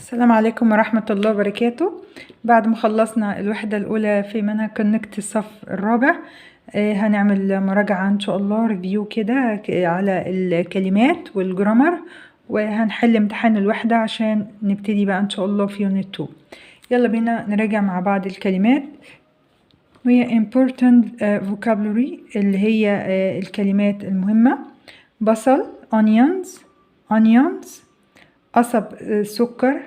السلام عليكم ورحمة الله وبركاته. بعد ما خلصنا الوحدة الأولى في منهج كونكت الصف الرابع، هنعمل مراجعة إن شاء الله ريفيو كده على الكلمات والجرامر، وهنحل امتحان الوحدة عشان نبتدي بقى إن شاء الله في يونت 2. يلا بينا نراجع مع بعض الكلمات، وهي important vocabulary اللي هي الكلمات المهمة. بصل onions قصب سكر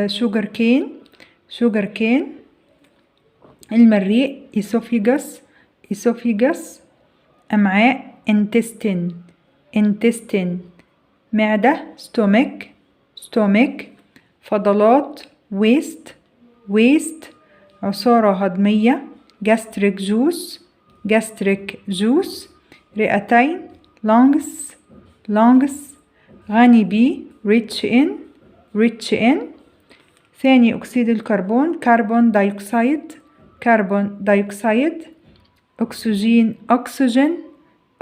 sugar cane المريء esophagus أمعاء intestine معدة stomach فضلات waste عصارة هضمية gastric juice رئتين lungs غني بيه rich in ثاني أكسيد الكربون carbon dioxide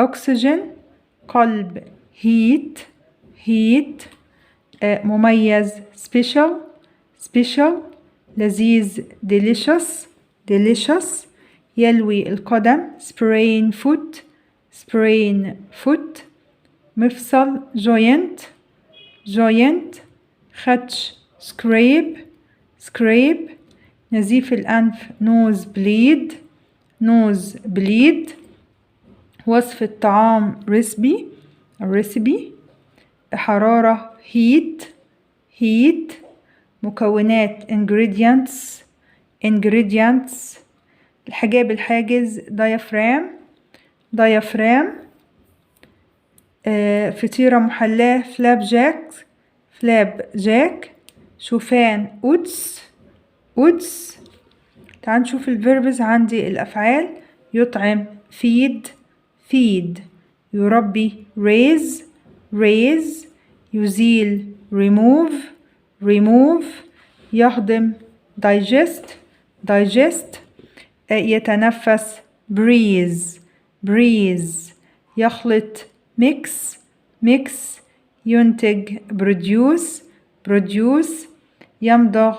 oxygen قلب heat مميز special لذيذ delicious يلوي القدم sprain foot مفصل joint خدش scrape نزيف الأنف nose bleed وصف الطعام recipe حرارة heat مكونات ingredients الحجاب الحاجز diaphragm فطيرة محلاة flapjack شوفان قدس. تعال نشوف الفيربز. عندي الأفعال يطعم feed يربي raise يزيل remove يهضم digest يتنفس breathe يخلط mix ينتج produce يمضغ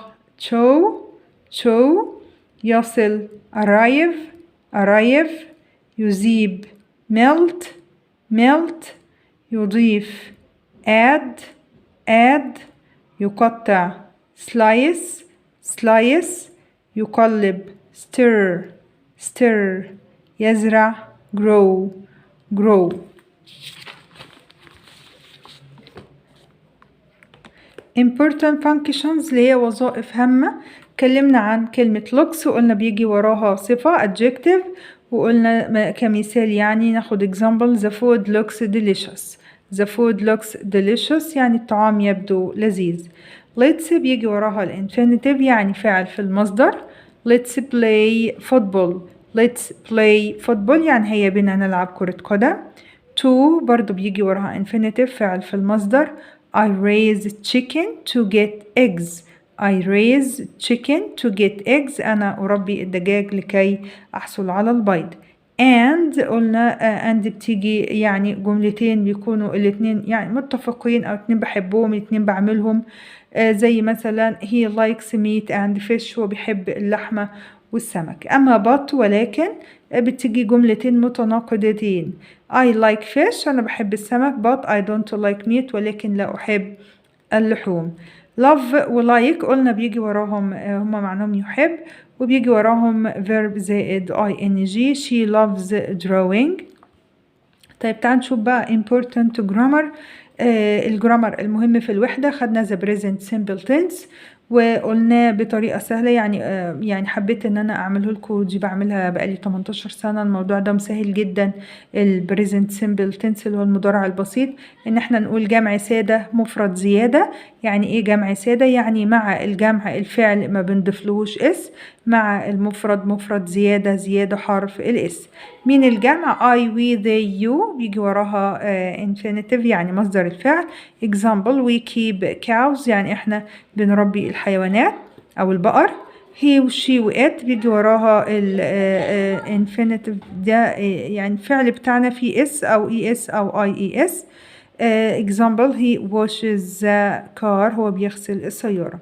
chew يصل arrive يذيب melt يضيف add يقطع slice يقلب stir يزرع grow. important functions اللي هي وظائف هامة. اتكلمنا عن كلمة looks وقلنا بيجي وراها صفة adjective، وقلنا كمثال يعني ناخد example the food looks delicious يعني الطعام يبدو لذيذ. let's بيجي وراها الانفينيتيف يعني فعل في المصدر. let's play football يعني هيا بنا نلعب كرة قدم. to برضو بيجي وراها انفينيتيف فعل في المصدر. I raise chicken to get eggs أنا أربي الدجاج لكي أحصل على البيض. and قلنا and بتيجي يعني جملتين بيكونوا الاتنين يعني متفقين أو اتنين بحبهم اتنين بعملهم، زي مثلا he likes meat and fish هو بيحب اللحمة والسمك. أما but ولكن بتيجي جملتين متناقضتين. I like fish أنا بحب السمك but I don't like meat ولكن لا أحب اللحوم. love و like قلنا بيجي وراهم هما معناهم يحب، وبيجي وراهم verb زائد ing. she loves drawing. طيب تعال نشوف بقى important grammar. الجرامر المهم في الوحدة خدنا the present simple tense وقلنا بطريقة سهلة يعني حبيت ان انا اعمله لكم. دي بعملها بقالي 18 سنة. الموضوع ده مسهل جدا. البريزنت سيمبل تنس اللي هو المضارع البسيط، ان احنا نقول جمع سادة مفرد زيادة. يعني ايه جمع سادة؟ يعني مع الجمع الفعل ما بنضيفلهوش اس، مع المفرد مفرد زيادة حرف الاس. مين الجمع؟ I we they you بيجي وراها infinitive يعني مصدر الفعل. example we keep cows يعني احنا بنربي الحيوانات أو البقر. he وشي وات بيجي وراها الانفينيتيف ده يعني الفعل بتاعنا فيه اس أو اي اس أو اي اي اس. example he washes the car هو بيغسل السيارة.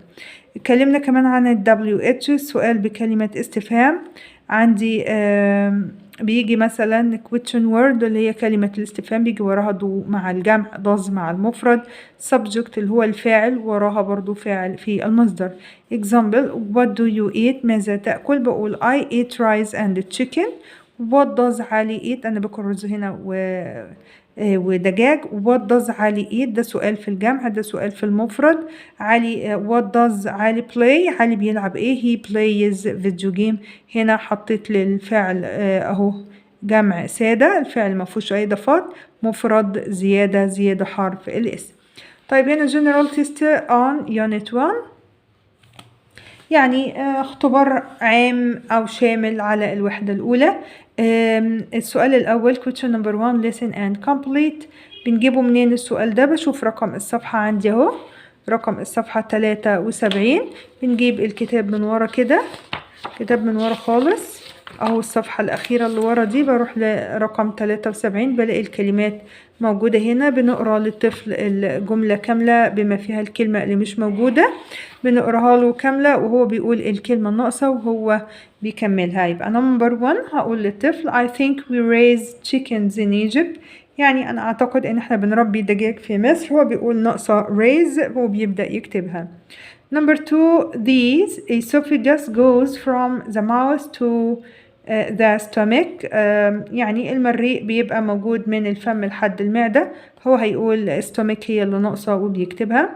اتكلمنا كمان عن ال WH السؤال بكلمة استفهام. عندي بيجي مثلا question word اللي هي كلمة الاستفهام بيجي وراها do مع الجمع does مع المفرد subject اللي هو الفاعل وراها برضو فاعل في المصدر. example what do you eat ماذا تأكل؟ بقول I eat rice and chicken. what does علي eat أنا باكل رز هنا ودجاج. what does علي eat ده سؤال في الجمع ده سؤال في المفرد. علي what does علي play علي بيلعب ايه؟ he plays video game. هنا حطيت للفعل اهو جمع سادة الفعل ما فيهوش اي اضافات مفرد زيادة حرف الاسم. طيب هنا general test on unit 1 يعني اختبار عام أو شامل على الوحدة الأولى. السؤال الأول question number 1 listen and complete. بنجيبه منين السؤال ده؟ بشوف رقم الصفحة عندي اهو رقم الصفحة 73. بنجيب الكتاب من ورا كده كتاب من ورا خالص اهو الصفحة الأخيرة اللي ورا دي بروح لرقم 73 بلاقي الكلمات موجودة هنا. بنقرأ للطفل الجملة كاملة بما فيها الكلمة اللي مش موجودة بنقراها له كاملة وهو بيقول الكلمة الناقصة وهو بيكملها. يبقى نمبر 1 هقول للطفل I think we raise chickens in Egypt يعني أنا أعتقد إن إحنا بنربي دجاج في مصر. هو بيقول ناقصة raise وبيبدأ يكتبها. Number 2 these esophagus goes from the mouth to the stomach يعني المريء بيبقى موجود من الفم لحد المعدة. هو هيقول stomach هي اللي ناقصة وبيكتبها.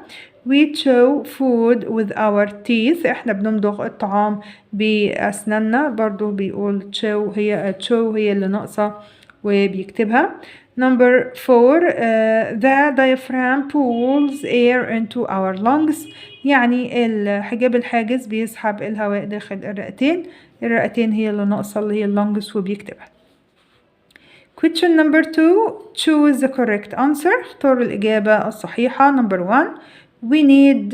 We chew food with our teeth احنا بنمضغ الطعام بأسناننا برضو بيقول chew هي اللي ناقصة وبيكتبها. Number 4 the diaphragm pulls air into our lungs يعني الحجاب الحاجز بيسحب الهواء داخل الرئتين هي اللي ناقصة اللي هي اللونجس وبيكتبها. Question number 2 choose the correct answer اختار الإجابة الصحيحة. Number 1 we need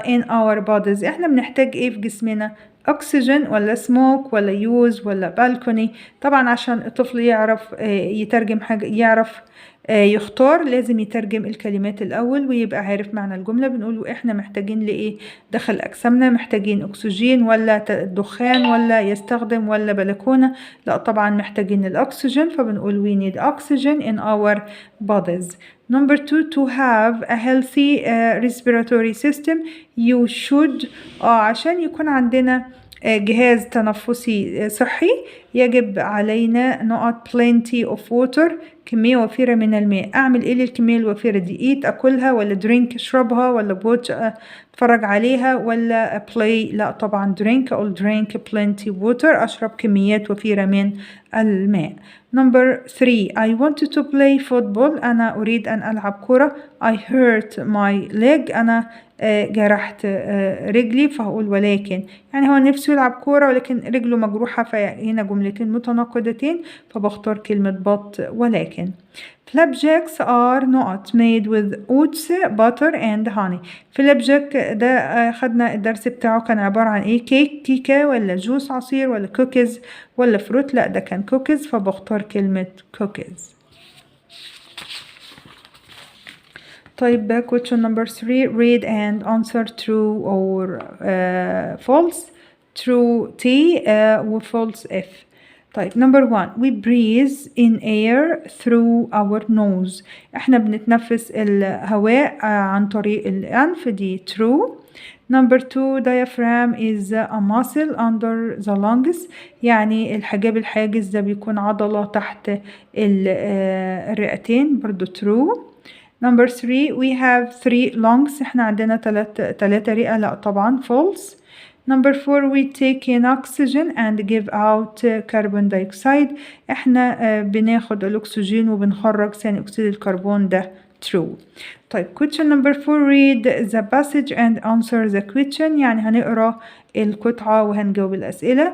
in our bodies احنا بنحتاج ايه في جسمنا؟ oxygen ولا smoke ولا use ولا balcony. طبعا عشان الطفل يعرف يترجم حاجة يعرف يختار لازم يترجم الكلمات الأول ويبقى عارف معنى الجملة. بنقوله إحنا محتاجين لإيه داخل أجسامنا محتاجين أكسجين ولا دخان ولا يستخدم ولا بلكونة. لا طبعا محتاجين الأكسجين فبنقول we need oxygen in our bodies. Number 2 to have a healthy respiratory system you should عشان يكون عندنا جهاز تنفسي صحي يجب علينا نقط plenty of water كمية وفيرة من الماء. أعمل إيه للكمية الوفيرة دي؟ eat أكلها ولا drink أشربها ولا watch أتفرج عليها ولا play؟ لا طبعا drink أقول drink plenty water أشرب كميات وفيرة من الماء. Number 3 I wanted to play football أنا أريد أن ألعب كرة. I hurt my leg أنا جرحت رجلي فهقول ولكن يعني هو نفسه يلعب كورة ولكن رجله مجروحة فهنا جملتين متناقضتين فبختار كلمة but ولكن. Flapjacks are not made with oats, butter and honey. flapjack ده خدنا الدرس بتاعه كان عبارة عن ايه؟ كيكة ولا جوس عصير ولا كوكيز ولا فروت. لا ده كان كوكيز فبختار كلمة كوكيز. طيب question number 3 read and answer true or false. true T و false F. طيب number 1 we breathe in air through our nose احنا بنتنفس الهواء عن طريق الأنف دي true. Number 2 diaphragm is a muscle under the lungs يعني الحجاب الحاجز ده بيكون عضلة تحت الرئتين برضو true. Number 3 we have 3 lungs احنا عندنا تلاتة رئة. لا طبعا false. Number 4 we take in oxygen and give out carbon dioxide احنا بناخد الأكسجين وبنخرج ثاني أكسيد الكربون ده true. طيب question number 4 read the passage and answer the question يعني هنقرأ القطعة وهنجاوب الأسئلة.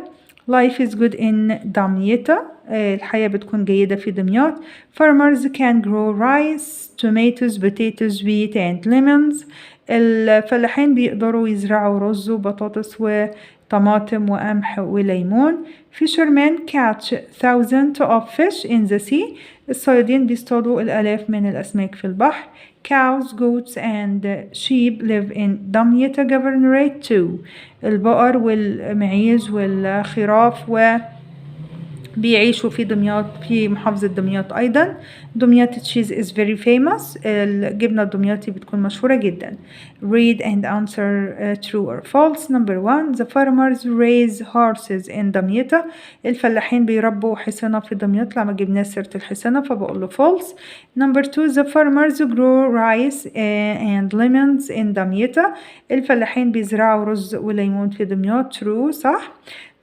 Life is good in دمياط الحياة بتكون جيدة في دمياط. Farmers can grow rice, tomatoes, potatoes, wheat and lemons الفلاحين بيقدروا يزرعوا رز وبطاطس طماطم وقمح وليمون. Fishermen catch thousands of fish in the sea. الصيادين بيصطادوا الآلاف من الأسماك في البحر. Cows, goats and sheep live in دمياط governorate too. البقر والمعيز والخراف بيعيشوا في دمياط في محافظة دمياط أيضا. دمياط cheese is very famous. الجبنة الدمياطي بتكون مشهورة جدا. Read and answer true or false. Number 1 the farmers raise horses in دمياط. الفلاحين بيربوا حصنة في دمياط. لما جبنا سيرة الحصنة فبقول له false. Number 2 the farmers grow rice and lemons in دمياط. الفلاحين بيزرعوا رز وليمون في دمياط. true صح.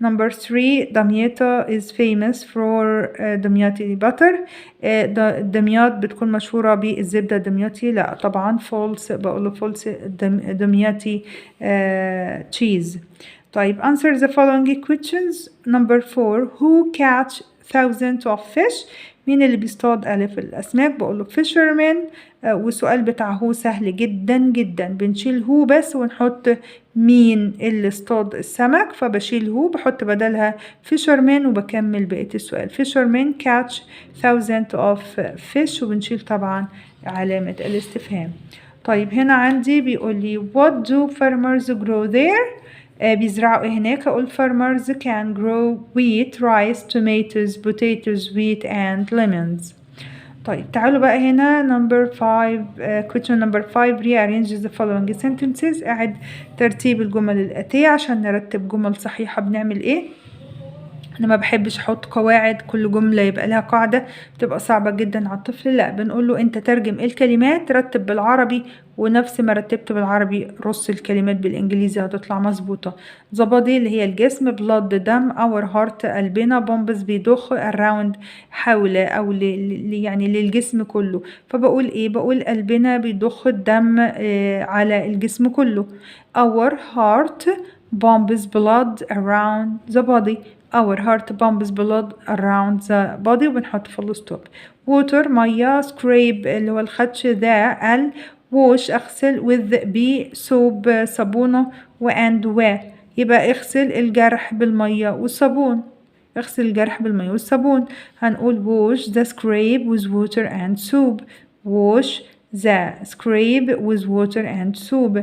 Number 3 دمياط is famous for دمياطي butter. دمياط بتكون مشهورة بالزبدة الدمياطي. لا طبعا false. بقوله false. دمياطي cheese. طيب answer the following questions. Number 4 who catch thousands of fish. مين اللي بيصطاد آلاف الأسماك؟ بقوله fishermen. والسؤال بتاع هو سهل جدا جدا. بنشيل هو بس ونحط مين اللي اصطاد السمك، فبشيل هو بحط بدلها fishermen وبكمل بقية السؤال. fishermen catch thousands of fish وبنشيل طبعا علامة الاستفهام. طيب هنا عندي بيقول لي what do farmers grow there. بيزرعوا ايه هناك؟ اقول farmers can grow wheat, rice, tomatoes, potatoes, wheat and lemons. طيب تعالوا بقى هنا number 5 question number 5 rearrange the following sentences. اعد ترتيب الجمل الآتية عشان نرتب جمل صحيحة. بنعمل ايه؟ انا ما بحبش احط قواعد، كل جملة يبقى لها قاعدة بتبقى صعبة جدا على الطفل. لا بنقول له انت ترجم الكلمات، رتب بالعربي ونفس ما رتبت بالعربي رص الكلمات بالانجليزي هتطلع مظبوطة. the body اللي هي الجسم، blood دم، our heart قلبنا، bombs بيضخ، around حول او يعني للجسم كله. فبقول ايه؟ بقول قلبنا بيضخ الدم على الجسم كله. our heart pumps blood around the body. our heart pumps blood around the body وبنحط full stop. water مية، scrape اللي هو الخدش، ذا ال، wash أغسل، with ب soap صابونة، و يبقى اغسل الجرح بالمية والصابون. اغسل الجرح بالمية والصابون. هنقول wash the scrape with water and soap. wash the scrape with water and soap.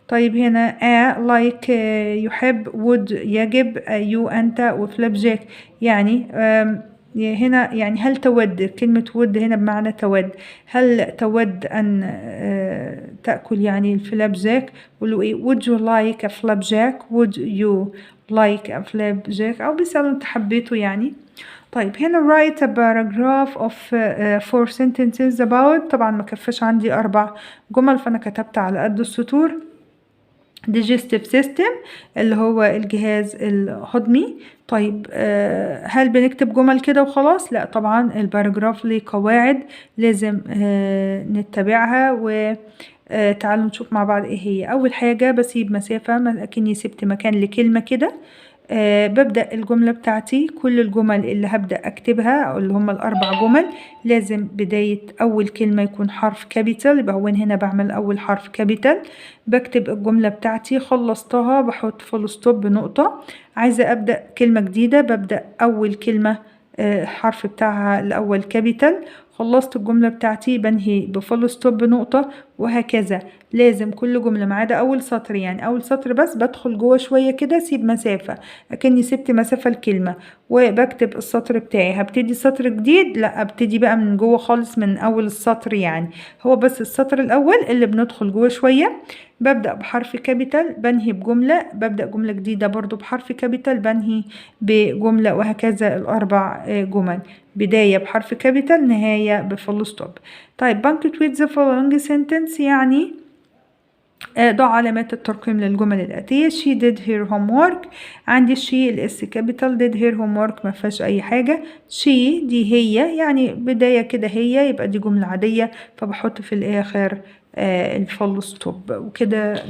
طيب هنا like يحب، would يجب، you أنت، وفلابجاك يعني هنا يعني هل تود. كلمة would هنا بمعنى تود. هل تود أن تأكل يعني الفلابجاك؟ قولوا إيه؟ would you like a flapjack. would you like a flapjack أو بيسألوا أنت حبيته يعني. طيب هنا write a paragraph of 4 sentences about. طبعا ما كفاش عندي 4 جمل فأنا كتبت على قد السطور. digestive system اللي هو الجهاز الهضمي. طيب هل بنكتب جمل كده وخلاص؟ لا طبعا الباراجراف ليه قواعد لازم نتبعها. وتعالوا نشوف مع بعض ايه هي. اول حاجة بسيب مسافة، اكني سبت مكان لكلمة كده. ببدأ الجملة بتاعتي، كل الجمل اللي هبدأ أكتبها اللي هم ال4 جمل لازم بداية أول كلمة يكون حرف كابيتال. يبقى هو هنا بعمل أول حرف كابيتال. بكتب الجملة بتاعتي، خلصتها بحط فول ستوب بنقطة. عايزة أبدأ كلمة جديدة، ببدأ أول كلمة حرف بتاعها الأول كابيتال. خلصت الجملة بتاعتي بنهي بفول ستوب بنقطة، وهكذا. لازم كل جملة ما عدا أول سطر، يعني أول سطر بس بدخل جوه شوية كده، سيب مسافة أكني سبت مسافة الكلمة، وبكتب السطر بتاعي. هبتدي سطر جديد، لا ابتدي بقى من جوه خالص من أول السطر. يعني هو بس السطر الأول اللي بندخل جوه شوية. ببدأ بحرف كابيتال بنهي بجملة، ببدأ جملة جديدة برضو بحرف كابيتال بنهي بجملة، وهكذا ال4 جمل. بداية بحرف كابيتال، نهاية بفول ستوب. طيب punctuate the following sentence يعني ضع علامات الترقيم للجمل الآتية. she did her homework. عندي she الاس كابيتال، did her homework ما فيهاش أي حاجة. she دي هي، يعني بداية كده هي، يبقى دي جملة عادية فبحط في الآخر الفول ستوب وكده.